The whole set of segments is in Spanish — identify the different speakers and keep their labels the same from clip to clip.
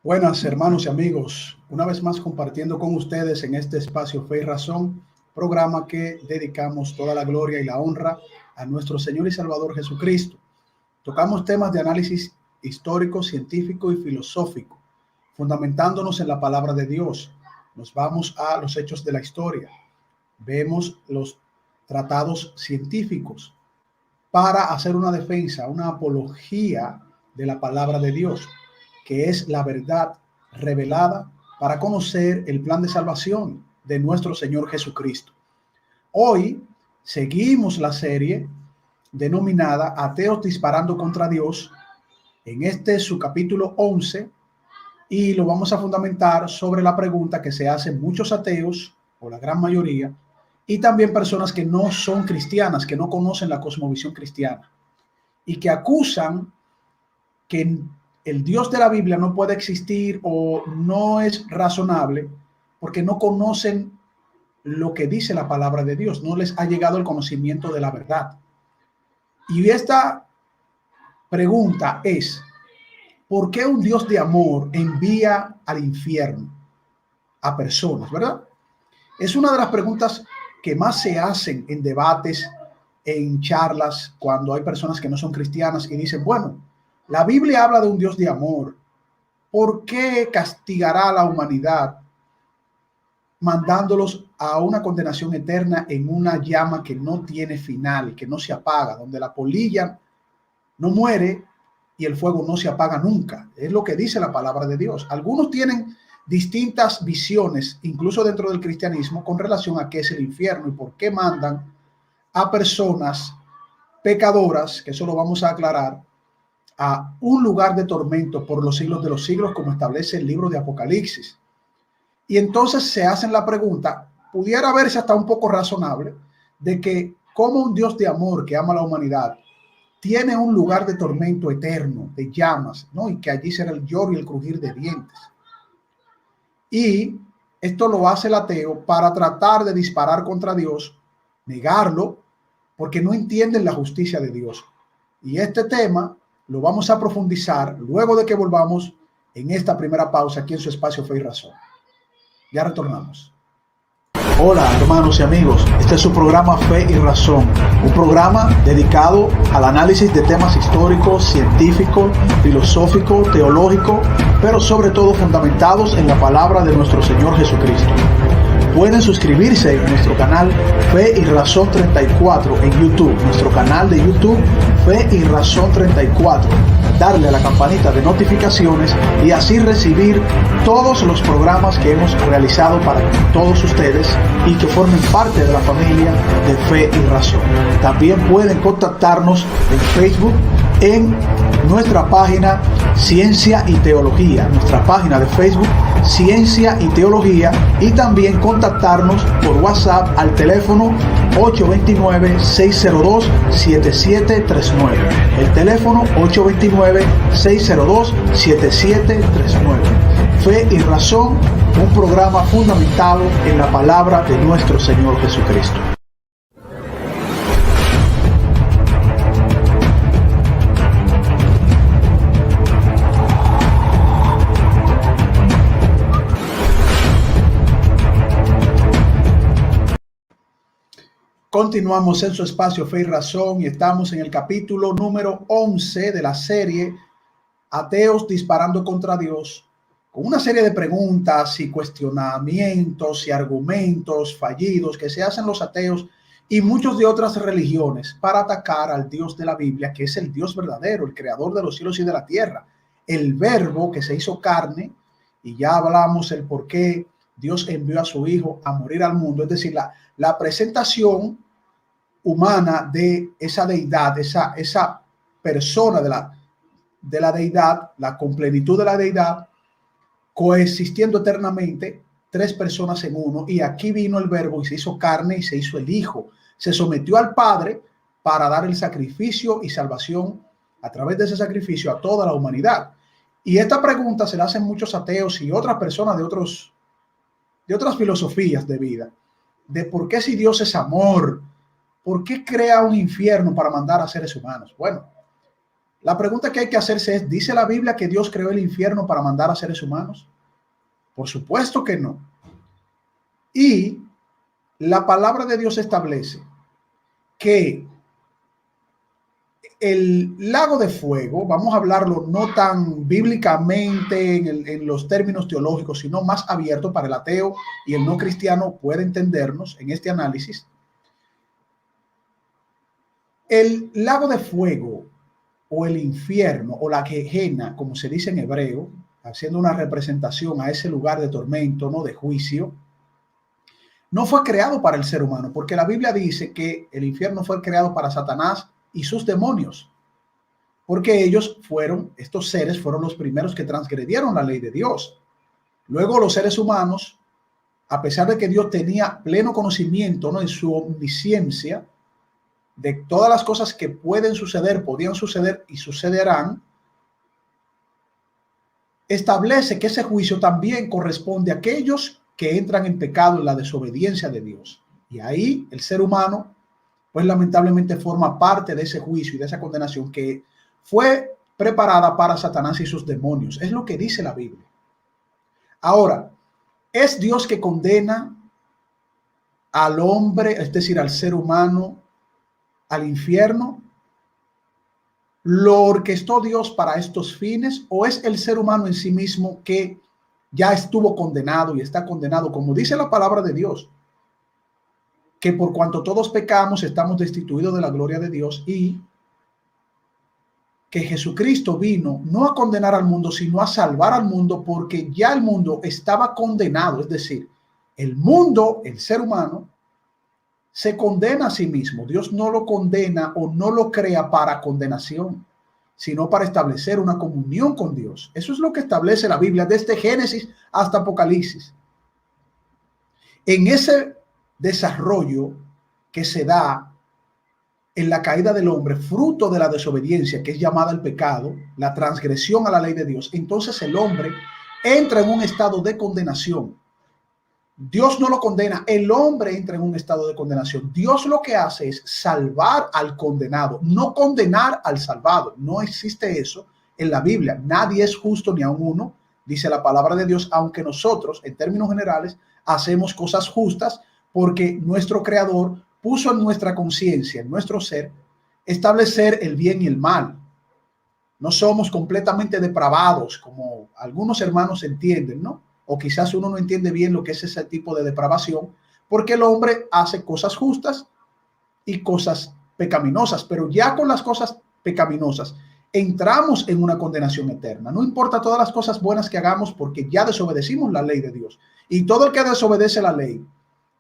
Speaker 1: Buenas hermanos y amigos, una vez más compartiendo con ustedes en este espacio Fe y Razón, programa que dedicamos toda la gloria y la honra a nuestro Señor y Salvador Jesucristo. Tocamos temas de análisis histórico, científico y filosófico, fundamentándonos en la palabra de Dios. Nos vamos a los hechos de la historia, vemos los tratados científicos para hacer una defensa, una apología de la palabra de Dios, que es la verdad revelada para conocer el plan de salvación de nuestro Señor Jesucristo. Hoy seguimos la serie denominada Ateos disparando contra Dios. En este es su capítulo 11 y lo vamos a fundamentar sobre la pregunta que se hacen muchos ateos, o la gran mayoría, y también personas que no son cristianas, que no conocen la cosmovisión cristiana y que acusan que el Dios de la Biblia no puede existir o no es razonable porque no conocen lo que dice la palabra de Dios, no les ha llegado el conocimiento de la verdad. Y esta pregunta es: ¿por qué un Dios de amor envía al infierno a personas, verdad? Es una de las preguntas que más se hacen en debates, en charlas, cuando hay personas que no son cristianas y dicen, bueno, la Biblia habla de un Dios de amor. ¿Por qué castigará a la humanidad mandándolos a una condenación eterna en una llama que no tiene final, que no se apaga, donde la polilla no muere y el fuego no se apaga nunca? Es lo que dice la palabra de Dios. Algunos tienen distintas visiones, incluso dentro del cristianismo, con relación a qué es el infierno y por qué mandan a personas pecadoras, que eso lo vamos a aclarar, a un lugar de tormento por los siglos de los siglos, como establece el libro de Apocalipsis. Y entonces se hacen la pregunta, pudiera verse hasta un poco razonable, de que como un Dios de amor que ama a la humanidad tiene un lugar de tormento eterno, de llamas, ¿no? Y que allí será el lloro y el crujir de dientes. Y esto lo hace el ateo para tratar de disparar contra Dios, negarlo, porque no entienden la justicia de Dios. Y este tema lo vamos a profundizar luego de que volvamos en esta primera pausa aquí en su espacio Fe y Razón. Ya retornamos. Hola hermanos y amigos, este es su programa Fe y Razón, un programa dedicado al análisis de temas históricos, científicos, filosóficos, teológicos, pero sobre todo fundamentados en la palabra de nuestro Señor Jesucristo. Pueden suscribirse en nuestro canal Fe y Razón 34 en YouTube, nuestro canal de YouTube Fe y Razón 34, darle a la campanita de notificaciones y así recibir todos los programas que hemos realizado para todos ustedes y que formen parte de la familia de Fe y Razón. También pueden contactarnos en Facebook en nuestra página Ciencia y Teología, nuestra página de Facebook Ciencia y Teología, y también contactarnos por WhatsApp al teléfono 829-602-7739. El teléfono 829-602-7739. Fe y Razón, un programa fundamentado en la palabra de nuestro Señor Jesucristo. Continuamos en su espacio Fe y Razón y estamos en el capítulo número 11 de la serie Ateos disparando contra Dios, con una serie de preguntas y cuestionamientos y argumentos fallidos que se hacen los ateos y muchos de otras religiones para atacar al Dios de la Biblia, que es el Dios verdadero, el creador de los cielos y de la tierra, el verbo que se hizo carne, y ya hablamos el por qué Dios envió a su Hijo a morir al mundo, es decir, la presentación humana de esa deidad, esa persona de la deidad, la completitud de la deidad, coexistiendo eternamente, tres personas en uno. Y aquí vino el verbo y se hizo carne y se hizo el Hijo. Se sometió al Padre para dar el sacrificio y salvación a través de ese sacrificio a toda la humanidad. Y esta pregunta se la hacen muchos ateos y otras personas de otras filosofías de vida, de por qué, si Dios es amor, ¿por qué crea un infierno para mandar a seres humanos? Bueno, La pregunta que hay que hacerse es, ¿dice la Biblia que Dios creó el infierno para mandar a seres humanos? Por supuesto que no. Y la palabra de Dios establece que el lago de fuego, vamos a hablarlo no tan bíblicamente en los términos teológicos, sino más abierto para el ateo y el no cristiano puede entendernos en este análisis. El lago de fuego o el infierno o la Gehenna, como se dice en hebreo, haciendo una representación a ese lugar de tormento, no de juicio, no fue creado para el ser humano, porque la Biblia dice que el infierno fue creado para Satanás y sus demonios, porque ellos estos seres fueron los primeros que transgredieron la ley de Dios. Luego los seres humanos, a pesar de que Dios tenía pleno conocimiento, ¿no?, en su omnisciencia de todas las cosas que pueden suceder, podían suceder y sucederán, establece que ese juicio también corresponde a aquellos que entran en pecado, en la desobediencia de Dios. Y ahí el ser humano, pues lamentablemente forma parte de ese juicio y de esa condenación que fue preparada para Satanás y sus demonios. Es lo que dice la Biblia. Ahora, ¿es Dios que condena al hombre, es decir, al ser humano, al infierno? ¿Lo orquestó Dios para estos fines o es el ser humano en sí mismo que ya estuvo condenado y está condenado, como dice la palabra de Dios, que por cuanto todos pecamos estamos destituidos de la gloria de Dios, y que Jesucristo vino no a condenar al mundo, sino a salvar al mundo, porque ya el mundo estaba condenado? Es decir, el mundo, el ser humano, se condena a sí mismo. Dios no lo condena o no lo crea para condenación, sino para establecer una comunión con Dios. Eso es lo que establece la Biblia desde Génesis hasta Apocalipsis. En ese desarrollo que se da en la caída del hombre, fruto de la desobediencia, que es llamada el pecado, la transgresión a la ley de Dios, entonces el hombre entra en un estado de condenación. Dios no lo condena, el hombre entra en un estado de condenación. Dios lo que hace es salvar al condenado, no condenar al salvado. No existe eso en la Biblia. Nadie es justo ni aun uno, dice la palabra de Dios, aunque nosotros, en términos generales, hacemos cosas justas porque nuestro Creador puso en nuestra conciencia, en nuestro ser, establecer el bien y el mal. No somos completamente depravados, como algunos hermanos entienden, ¿no? O quizás uno no entiende bien lo que es ese tipo de depravación, porque el hombre hace cosas justas y cosas pecaminosas, pero ya con las cosas pecaminosas entramos en una condenación eterna. No importa todas las cosas buenas que hagamos, porque ya desobedecimos la ley de Dios. Y todo el que desobedece la ley,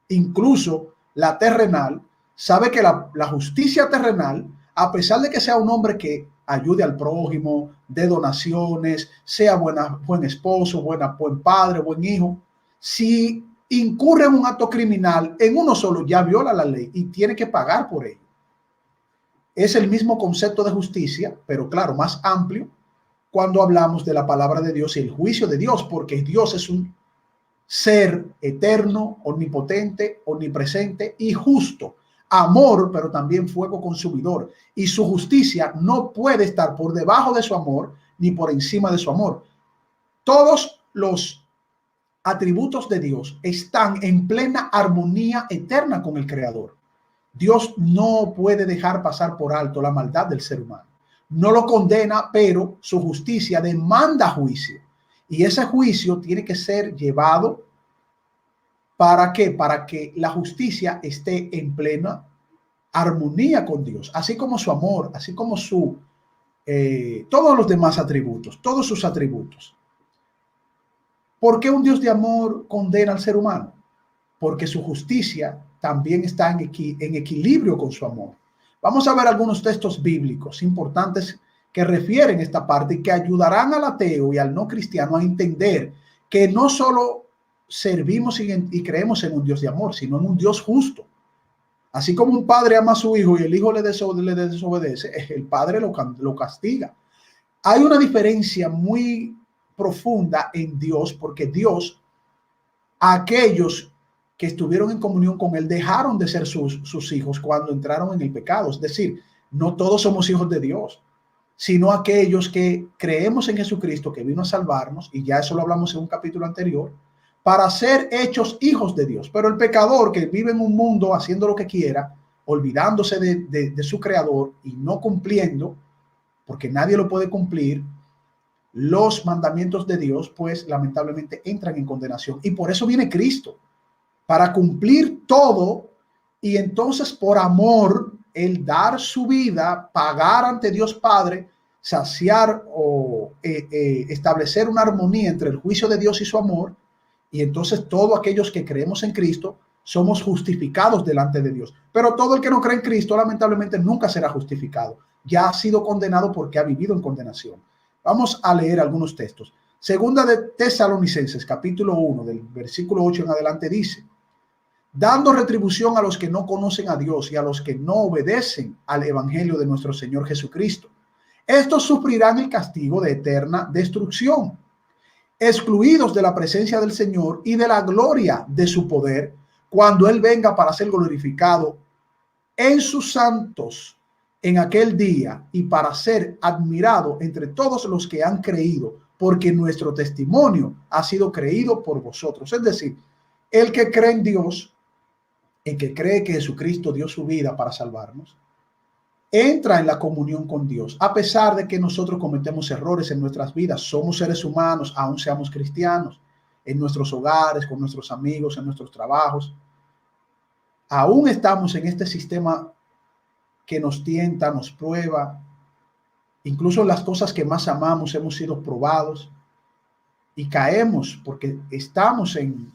Speaker 1: incluso la terrenal, sabe que la justicia terrenal, a pesar de que sea un hombre que ayude al prójimo, de donaciones, sea buen esposo, buen padre, buen hijo, si incurre en un acto criminal, en uno solo ya viola la ley y tiene que pagar por ello. Es el mismo concepto de justicia, pero claro, más amplio, cuando hablamos de la palabra de Dios y el juicio de Dios, porque Dios es un ser eterno, omnipotente, omnipresente y justo. Amor, pero también fuego consumidor. Y su justicia no puede estar por debajo de su amor ni por encima de su amor. Todos los atributos de Dios están en plena armonía eterna con el Creador. Dios no puede dejar pasar por alto la maldad del ser humano. No lo condena, pero su justicia demanda juicio. Y ese juicio tiene que ser llevado. ¿Para qué? Para que la justicia esté en plena armonía con Dios, así como su amor, así como todos los demás atributos, todos sus atributos. ¿Por qué un Dios de amor condena al ser humano? Porque su justicia también está en equilibrio con su amor. Vamos a ver algunos textos bíblicos importantes que refieren esta parte y que ayudarán al ateo y al no cristiano a entender que no solo servimos y creemos en un Dios de amor, sino en un Dios justo. Así como un padre ama a su hijo y el hijo le desobedece, el padre lo castiga. Hay una diferencia muy profunda en Dios, porque Dios, aquellos que estuvieron en comunión con él, dejaron de ser sus hijos cuando entraron en el pecado. Es decir, no todos somos hijos de Dios. sino aquellos que creemos en Jesucristo, que vino a salvarnos, y ya eso lo hablamos en un capítulo anterior, para ser hechos hijos de Dios. Pero el pecador que vive en un mundo haciendo lo que quiera, olvidándose de su creador y no cumpliendo, porque nadie lo puede cumplir, los mandamientos de Dios, pues lamentablemente entran en condenación. Y por eso viene Cristo, para cumplir todo, y entonces por amor, el dar su vida, pagar ante Dios Padre, saciar o establecer una armonía entre el juicio de Dios y su amor, y entonces todos aquellos que creemos en Cristo somos justificados delante de Dios. Pero todo el que no cree en Cristo, lamentablemente, nunca será justificado. Ya ha sido condenado porque ha vivido en condenación. Vamos a leer algunos textos. Segunda de Tesalonicenses, capítulo 1, del versículo 8 en adelante, dice: dando retribución a los que no conocen a Dios y a los que no obedecen al evangelio de nuestro Señor Jesucristo. Estos sufrirán el castigo de eterna destrucción, excluidos de la presencia del Señor y de la gloria de su poder, cuando Él venga para ser glorificado en sus santos en aquel día y para ser admirado entre todos los que han creído, porque nuestro testimonio ha sido creído por vosotros. Es decir, el que cree en Dios, el que cree que Jesucristo dio su vida para salvarnos, entra en la comunión con Dios, a pesar de que nosotros cometemos errores en nuestras vidas. Somos seres humanos, aún seamos cristianos, en nuestros hogares, con nuestros amigos, en nuestros trabajos. Aún estamos en este sistema que nos tienta, nos prueba. Incluso las cosas que más amamos hemos sido probados y caemos porque estamos en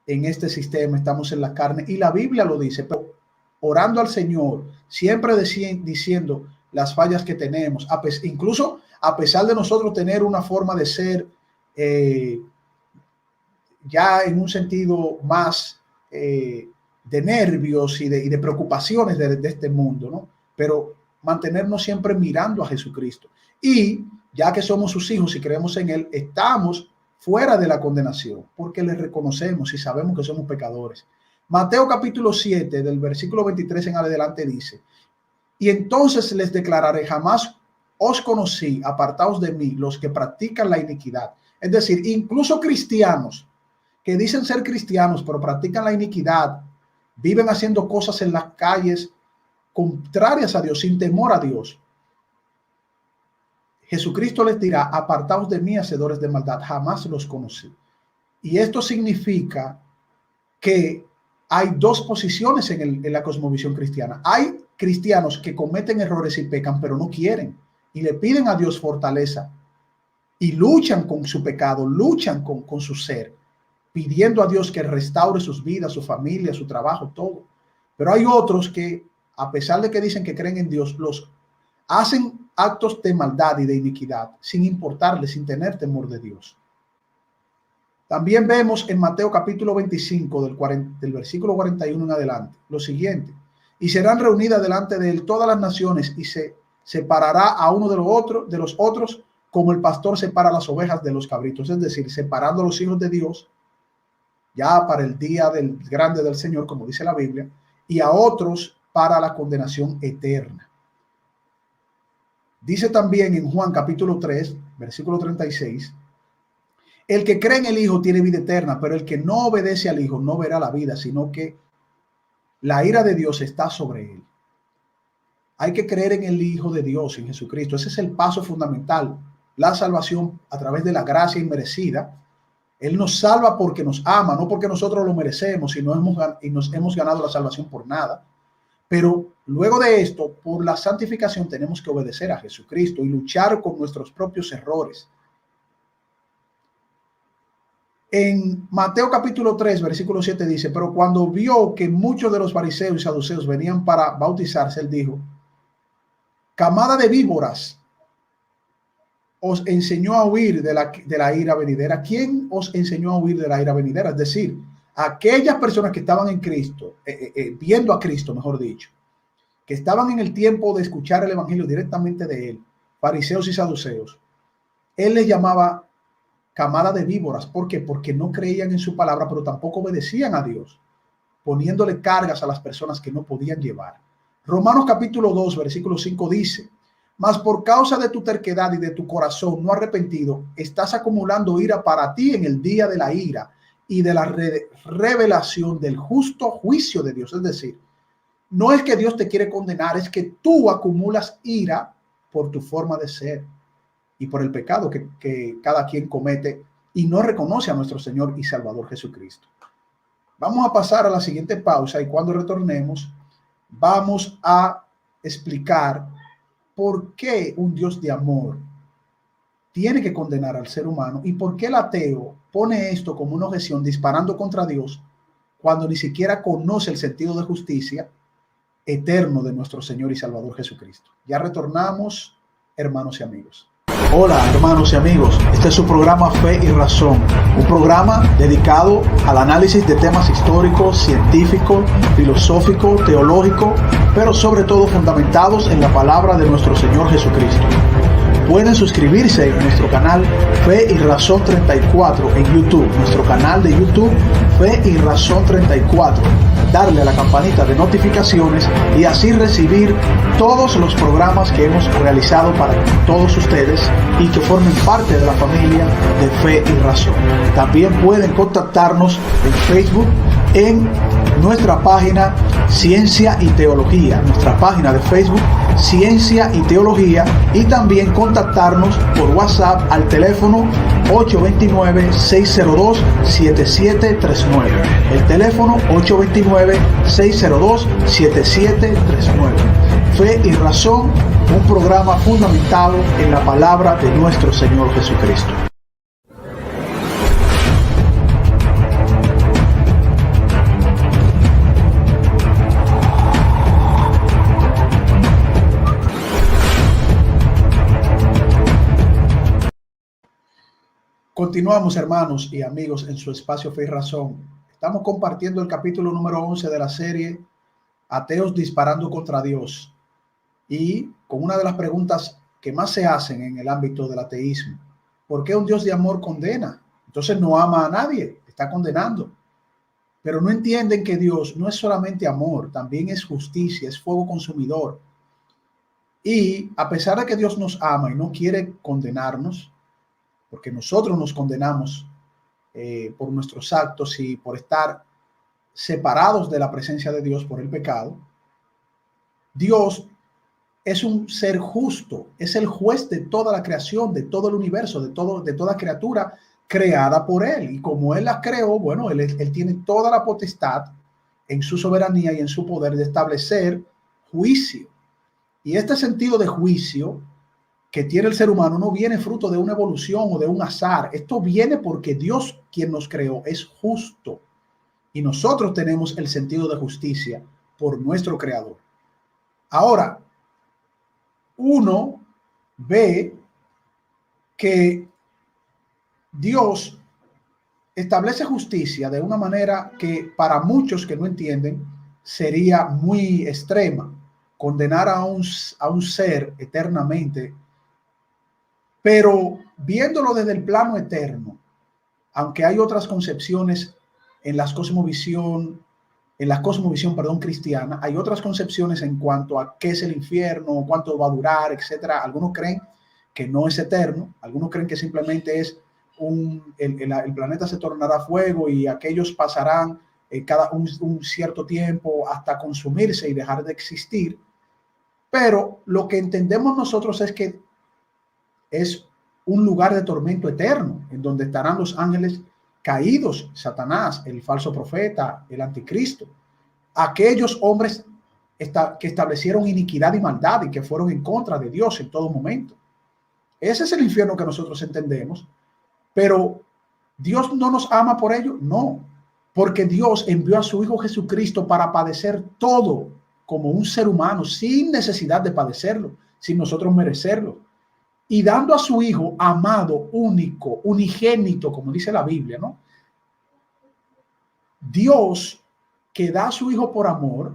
Speaker 1: este sistema, estamos en la carne, y la Biblia lo dice, pero orando al Señor, siempre diciendo las fallas que tenemos, incluso a pesar de nosotros tener una forma de ser ya en un sentido más de nervios y de preocupaciones de este mundo, ¿no? Pero mantenernos siempre mirando a Jesucristo. Y ya que somos sus hijos y creemos en Él, estamos fuera de la condenación, porque le reconocemos y sabemos que somos pecadores. Mateo capítulo 7, del versículo 23 en adelante dice: y entonces les declararé, jamás os conocí, apartaos de mí, los que practican la iniquidad. Es decir, incluso cristianos que dicen ser cristianos, pero practican la iniquidad, viven haciendo cosas en las calles contrarias a Dios, sin temor a Dios. Jesucristo les dirá: apartaos de mí, hacedores de maldad, jamás los conocí. Y esto significa que hay dos posiciones en la cosmovisión cristiana. Hay cristianos que cometen errores y pecan, pero no quieren, y le piden a Dios fortaleza, y luchan con su pecado, luchan con su ser, pidiendo a Dios que restaure sus vidas, su familia, su trabajo, todo. Pero hay otros que, a pesar de que dicen que creen en Dios, los hacen actos de maldad y de iniquidad, sin importarles, sin tener temor de Dios. También vemos en Mateo capítulo 25, del versículo 41 en adelante, lo siguiente: y serán reunidas delante de él todas las naciones, y se separará a uno de los otros, como el pastor separa las ovejas de los cabritos. Es decir, separando a los hijos de Dios ya para el día grande del Señor, como dice la Biblia, y a otros para la condenación eterna. Dice también en Juan capítulo 3, versículo 36, el que cree en el Hijo tiene vida eterna, pero el que no obedece al Hijo no verá la vida, sino que la ira de Dios está sobre él. Hay que creer en el Hijo de Dios, en Jesucristo. Ese es el paso fundamental. La salvación a través de la gracia inmerecida. Él nos salva porque nos ama, no porque nosotros lo merecemos y nos hemos ganado la salvación por nada. Pero luego de esto, por la santificación, tenemos que obedecer a Jesucristo y luchar con nuestros propios errores. En Mateo capítulo 3, versículo 7 dice: pero cuando vio que muchos de los fariseos y saduceos venían para bautizarse, él dijo: camada de víboras, os enseñó a huir de la ira venidera. ¿Quién os enseñó a huir de la ira venidera? Es decir, aquellas personas que estaban en Cristo, viendo a Cristo, mejor dicho, que estaban en el tiempo de escuchar el evangelio directamente de él, fariseos y saduceos, él les llamaba camada de víboras. ¿Por qué? Porque no creían en su palabra, pero tampoco obedecían a Dios, poniéndole cargas a las personas que no podían llevar. Romanos capítulo 2, versículo 5 dice: Mas por causa de tu terquedad y de tu corazón no arrepentido, estás acumulando ira para ti en el día de la ira y de la revelación del justo juicio de Dios. Es decir, no es que Dios te quiere condenar, es que tú acumulas ira por tu forma de ser y por el pecado que cada quien comete y no reconoce a nuestro Señor y Salvador Jesucristo. Vamos a pasar a la siguiente pausa y cuando retornemos vamos a explicar por qué un Dios de amor tiene que condenar al ser humano y por qué el ateo pone esto como una objeción disparando contra Dios cuando ni siquiera conoce el sentido de justicia eterno de nuestro Señor y Salvador Jesucristo. Ya retornamos, hermanos y amigos. Hola, hermanos y amigos. Este es su programa Fe y Razón, un programa dedicado al análisis de temas históricos, científicos, filosóficos, teológicos, pero sobre todo fundamentados en la palabra de nuestro Señor Jesucristo. Pueden suscribirse en nuestro canal Fe y Razón 34 en YouTube, nuestro canal de YouTube Fe y Razón 34. Darle a la campanita de notificaciones y así recibir todos los programas que hemos realizado para todos ustedes y que formen parte de la familia de Fe y Razón. También pueden contactarnos en Facebook en nuestra página Ciencia y Teología, nuestra página de Facebook Ciencia y Teología, y también contactarnos por WhatsApp al teléfono 829-602-7739. El teléfono 829-602-7739. Fe y Razón, un programa fundamentado en la palabra de nuestro Señor Jesucristo. Continuamos, hermanos y amigos, en su espacio Fe y Razón. Estamos compartiendo el capítulo número 11 de la serie Ateos disparando contra Dios, y con una de las preguntas que más se hacen en el ámbito del ateísmo: ¿por qué un Dios de amor condena? Entonces no ama a nadie, está condenando. Pero no entienden que Dios no es solamente amor, también es justicia, es fuego consumidor. Y a pesar de que Dios nos ama y no quiere condenarnos, porque nosotros nos condenamos por nuestros actos y por estar separados de la presencia de Dios por el pecado, Dios es un ser justo, es el juez de toda la creación, de todo el universo, de toda criatura creada por Él. Y como Él la creó, bueno, Él tiene toda la potestad en su soberanía y en su poder de establecer juicio. Y este sentido de juicio que tiene el ser humano no viene fruto de una evolución o de un azar. Esto viene porque Dios, quien nos creó, es justo. Y nosotros tenemos el sentido de justicia por nuestro creador. Ahora, uno ve que Dios establece justicia de una manera que para muchos que no entienden sería muy extrema. Condenar a un ser eternamente. Pero viéndolo desde el plano eterno, aunque hay otras concepciones en la cosmovisión cristiana, hay otras concepciones en cuanto a qué es el infierno, cuánto va a durar, etcétera. Algunos creen que no es eterno, algunos creen que simplemente es el planeta se tornará fuego y aquellos pasarán cada un cierto tiempo hasta consumirse y dejar de existir. Pero lo que entendemos nosotros es que es un lugar de tormento eterno, en donde estarán los ángeles caídos, Satanás, el falso profeta, el anticristo, aquellos hombres que establecieron iniquidad y maldad y que fueron en contra de Dios en todo momento. Ese es el infierno que nosotros entendemos, pero ¿Dios no nos ama por ello? No, porque Dios envió a su Hijo Jesucristo para padecer todo como un ser humano, sin necesidad de padecerlo, sin nosotros merecerlo. Y dando a su Hijo amado, único, unigénito, como dice la Biblia, ¿no? Dios, que da a su Hijo por amor,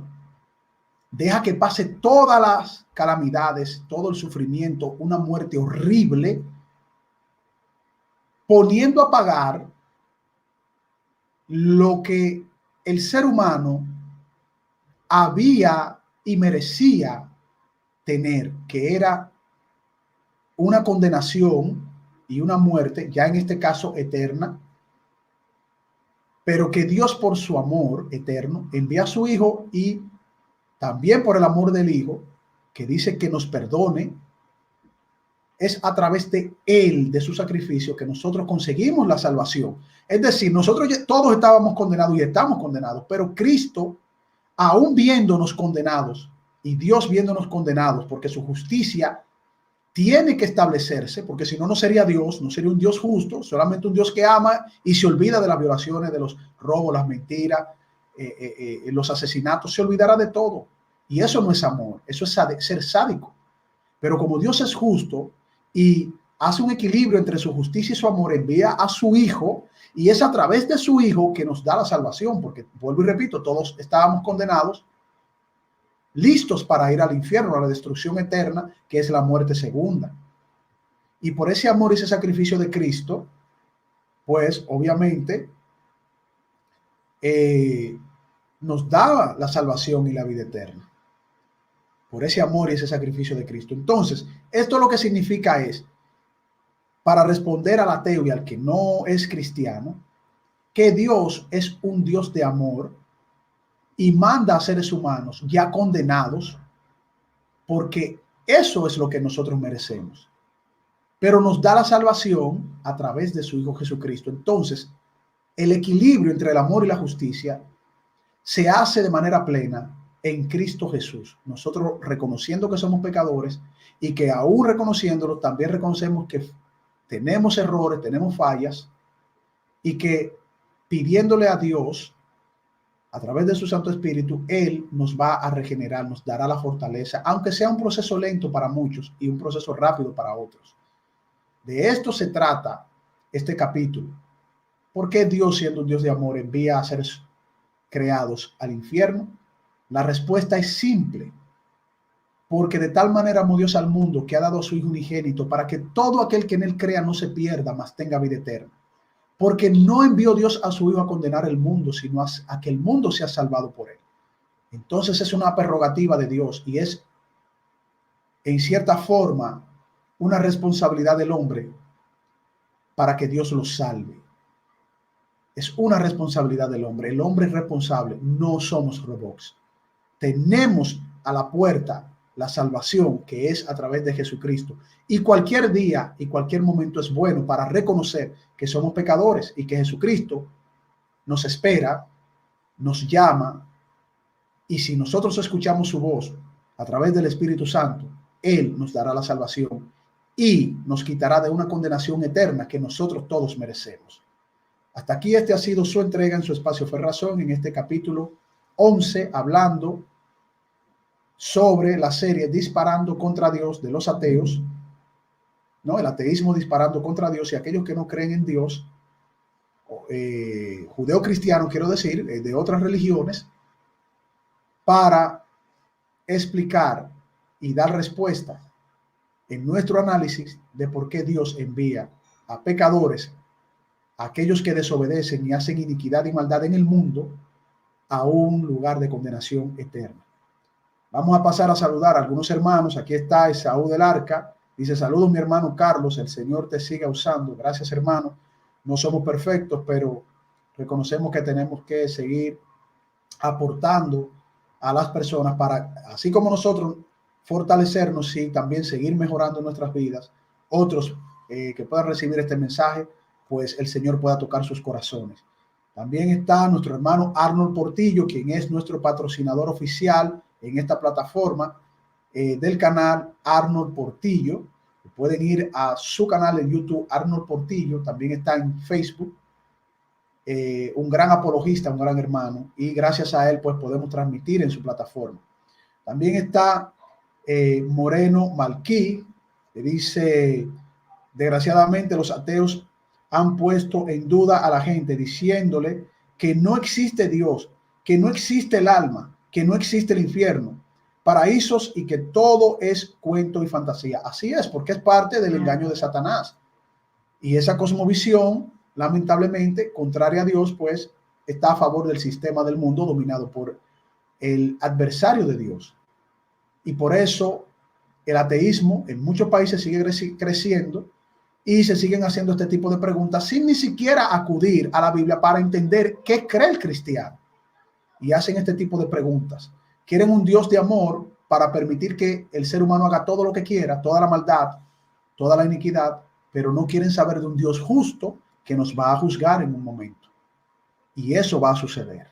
Speaker 1: deja que pase todas las calamidades, todo el sufrimiento, una muerte horrible, poniendo a pagar lo que el ser humano había y merecía tener, que era una condenación y una muerte, ya en este caso eterna, pero que Dios por su amor eterno envía a su Hijo y también por el amor del Hijo, que dice que nos perdone, es a través de Él, de su sacrificio, que nosotros conseguimos la salvación. Es decir, nosotros todos estábamos condenados y estamos condenados, pero Cristo, aún viéndonos condenados y Dios viéndonos condenados, porque su justicia tiene que establecerse, porque si no, no sería Dios, no sería un Dios justo, solamente un Dios que ama y se olvida de las violaciones, de los robos, las mentiras, los asesinatos, se olvidará de todo. Y eso no es amor, eso es ser sádico. Pero como Dios es justo y hace un equilibrio entre su justicia y su amor, envía a su Hijo, y es a través de su Hijo que nos da la salvación, porque vuelvo y repito, todos estábamos condenados, listos para ir al infierno, a la destrucción eterna, que es la muerte segunda. Y por ese amor y ese sacrificio de Cristo, pues obviamente nos da la salvación y la vida eterna. Por ese amor y ese sacrificio de Cristo. Entonces, esto lo que significa es, para responder al ateo y al que no es cristiano, que Dios es un Dios de amor y manda a seres humanos ya condenados, porque eso es lo que nosotros merecemos. Pero nos da la salvación a través de su Hijo Jesucristo. Entonces, el equilibrio entre el amor y la justicia se hace de manera plena en Cristo Jesús. Nosotros reconociendo que somos pecadores y que aún reconociéndolo, también reconocemos que tenemos errores, tenemos fallas y que pidiéndole a Dios a través de su Santo Espíritu, Él nos va a regenerar, nos dará la fortaleza, aunque sea un proceso lento para muchos y un proceso rápido para otros. De esto se trata este capítulo. ¿Por qué Dios, siendo un Dios de amor, envía a seres creados al infierno? La respuesta es simple. Porque de tal manera amó Dios al mundo que ha dado a su Hijo unigénito para que todo aquel que en él crea no se pierda, mas tenga vida eterna. Porque no envió Dios a su Hijo a condenar el mundo, sino a que el mundo sea salvado por él. Entonces es una prerrogativa de Dios y es en cierta forma una responsabilidad del hombre para que Dios lo salve. Es una responsabilidad del hombre. El hombre es responsable, no somos robots. Tenemos a la puerta la salvación que es a través de Jesucristo. Y cualquier día y cualquier momento es bueno para reconocer que somos pecadores y que Jesucristo nos espera, nos llama, y si nosotros escuchamos su voz a través del Espíritu Santo, Él nos dará la salvación y nos quitará de una condenación eterna que nosotros todos merecemos. Hasta aquí este ha sido su entrega en su espacio Fe Razón, en este capítulo 11, hablando sobre la serie Disparando contra Dios de los ateos, ¿no? El ateísmo disparando contra Dios y aquellos que no creen en Dios, judeo-cristianos quiero decir, de otras religiones, para explicar y dar respuesta en nuestro análisis de por qué Dios envía a pecadores, a aquellos que desobedecen y hacen iniquidad y maldad en el mundo, a un lugar de condenación eterna. Vamos a pasar a saludar a algunos hermanos. Aquí está Esaú del Arca. Dice, saludos mi hermano Carlos, el Señor te siga usando. Gracias hermano. No somos perfectos, pero reconocemos que tenemos que seguir aportando a las personas para, así como nosotros, fortalecernos y también seguir mejorando nuestras vidas. Otros que puedan recibir este mensaje, pues el Señor pueda tocar sus corazones. También está nuestro hermano Arnold Portillo, quien es nuestro patrocinador oficial en esta plataforma del canal Arnold Portillo. Pueden ir a su canal en YouTube, Arnold Portillo. También está en Facebook. Un gran apologista, un gran hermano. Y gracias a él, pues podemos transmitir en su plataforma. También está Moreno Malquí, que dice, desgraciadamente los ateos han puesto en duda a la gente diciéndole que no existe Dios, que no existe el alma, que no existe el infierno, paraísos y que todo es cuento y fantasía. Así es, porque es parte del engaño de Satanás. Y esa cosmovisión, lamentablemente, contraria a Dios, pues está a favor del sistema del mundo dominado por el adversario de Dios. Y por eso el ateísmo en muchos países sigue creciendo y se siguen haciendo este tipo de preguntas sin ni siquiera acudir a la Biblia para entender qué cree el cristiano. Y hacen este tipo de preguntas. Quieren un Dios de amor para permitir que el ser humano haga todo lo que quiera, toda la maldad, toda la iniquidad, pero no quieren saber de un Dios justo que nos va a juzgar en un momento. Y eso va a suceder.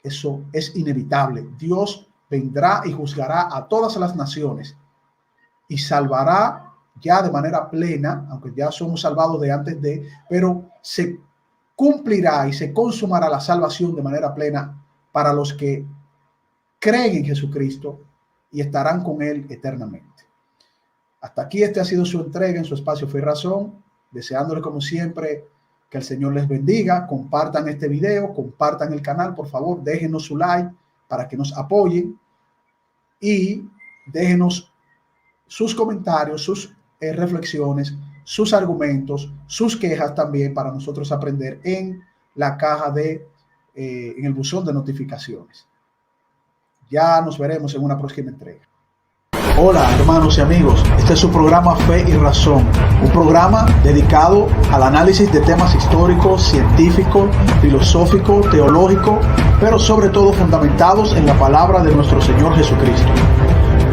Speaker 1: Eso es inevitable. Dios vendrá y juzgará a todas las naciones y salvará ya de manera plena, aunque ya somos salvados de antes de, pero se cumplirá y se consumará la salvación de manera plena para los que creen en Jesucristo y estarán con Él eternamente. Hasta aquí ha sido su entrega en su espacio Fe y Razón, deseándole como siempre que el Señor les bendiga. Compartan este video, compartan el canal, por favor, déjenos su like para que nos apoyen y déjenos sus comentarios, sus reflexiones, sus argumentos, sus quejas también para nosotros aprender en la caja en el buzón de notificaciones. Ya nos veremos en una próxima entrega. Hola hermanos y amigos, este es su programa Fe y Razón, un programa dedicado al análisis de temas históricos, científicos, filosóficos, teológicos, pero sobre todo fundamentados en la palabra de nuestro Señor Jesucristo.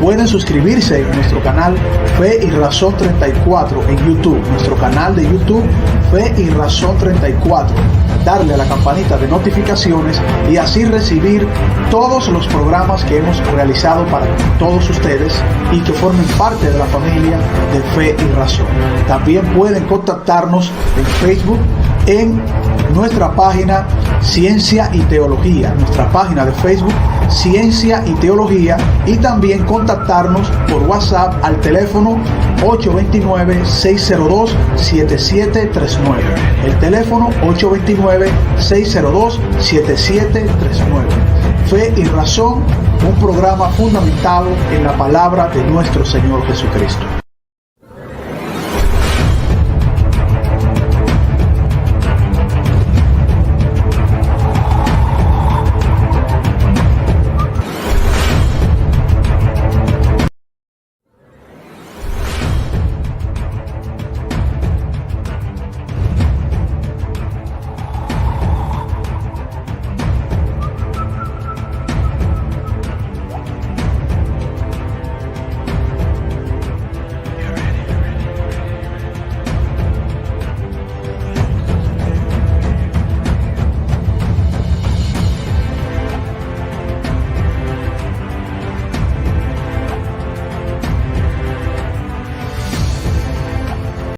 Speaker 1: Pueden suscribirse en nuestro canal Fe y Razón 34 en YouTube, nuestro canal de YouTube Fe y Razón 34, darle a la campanita de notificaciones y así recibir todos los programas que hemos realizado para todos ustedes y que formen parte de la familia de Fe y Razón. También pueden contactarnos en Facebook en nuestra página Ciencia y Teología, nuestra página de Facebook Ciencia y Teología, y también contactarnos por WhatsApp al teléfono 829-602-7739. El teléfono 829-602-7739. Fe y Razón, un programa fundamentado en la palabra de nuestro Señor Jesucristo.